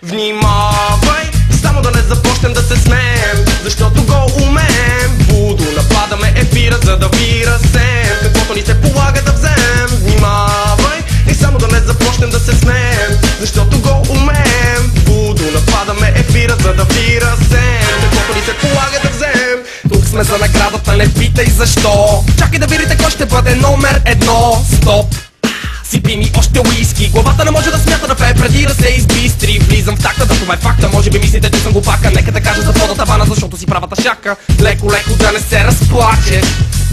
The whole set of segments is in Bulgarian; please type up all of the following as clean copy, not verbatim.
Внимавай, само да не започнем да се смеем, защото го умеем. Будо нападаме ефира, за да ви разсеем каквото ни се полага да вземем. Внимавай, и само да не започнем да се смеем, защото го умеем. Будо нападаме ефира, за да ви разсеем каквото ни се полага да вземем. Тук сме за наградата, не питай защо. Чакай да видите кой ще бъде номер едно. Стоп! Сипи ми още уиски. Главата не може да смята да пее преди да се избистри. Влизам в такта, да това е факта. Може би мислите, че съм глупака. Нека да кажа за пода тавана, защото си правата шака. Леко да не се разплачеш.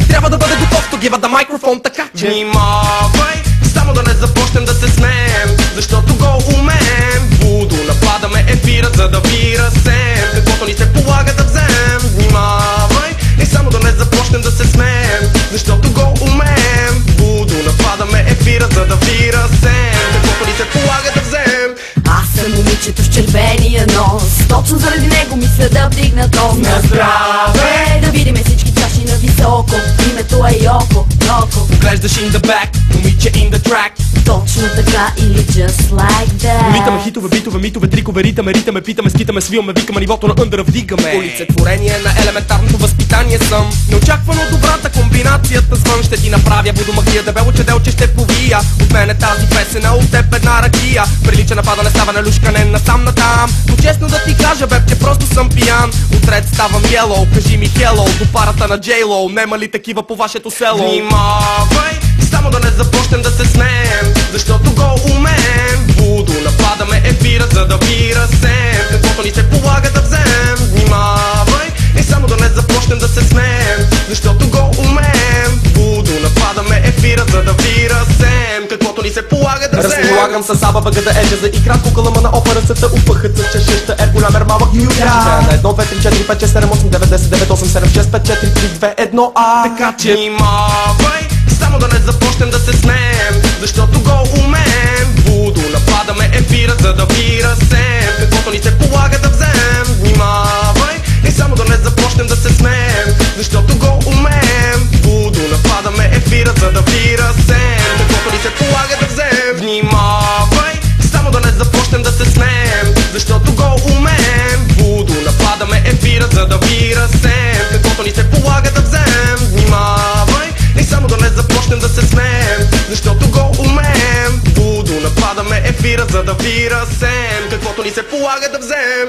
Трябва да бъде готов, то гива да микрофон, така че внимавай, само да не започнем да се смеем, защото го умеем. Будо нападаме ефира, за да ви разсеем каквото ни се полага да вземем. Внимавай, и само да не започнем да се смеем, защото го умеем. Будо нападаме ефира, за да ви разсеем каквото ни се полага да вземем. Аз съм момичето с червения нос, точно заради него мисля да вдигна тост. На здраве! Да видим всички чаши на високо. Името е Йоко, Йоко. Поглеждаш in the back, момиче in the track. Точно така или just like that. Митаме хитове, битове, митове, трикове, ритаме, питаме, скитаме, свиваме, викаме, нивото на ъндъра вдигаме. Олицетворение на елементарното възпитание съм. Неочаквано добрата комбинацията звън. Ще ти направя водомагия, дебело че ще повия. От мен е тази песен, а от теб една ракия. Прилича на падане, става на люшкане насам натам. Но честно да ти кажа, беб, че просто съм пиян. Отред ставам yellow, кажи ми hello до парата на J-Lo. Нема ли такива по вашето село? Внимавай, само да не започнем да се смеем, защото го умеем. Будо нападаме ефира, за да ви разсеем каквото ни се полага да вземем. Внимавай, и само да не започнем да се смеем, защото го умеем. Будо нападаме ефира, за да ви разсеем каквото ни се полага да вземем. Разполагам с аба, бъга да ежа за и кратко кълъма на опера сета. Упъхът с чешеща ер, голям ер, малък юля. На 1, 2, 3, 4, 5, 6, 7, 8, 9, 10, 9, 8, 7, 6, 5, 4, 3, 2, 1, а. Така че внимавай, само да не започнем да се смеем, защото го умеем. Будо нападаме ефира, за да ви разсеем каквото ни се полага да вземем. Внимавай, и само да не започнем да се смеем, защото го умеем. Будо нападаме ефира, за да ви разсеем каквото ни се полага да вземем. Внимавай, само да не започнем да се смеем, защото го умеем. Будо нападаме ефира, за да ви разсеем каквото ни се полага да вземем. Внимавай, и само да не започнем да се смеем, защото го умеем. Будо нападаме ефира, за да ви разсеем каквото ни се полага да вземем.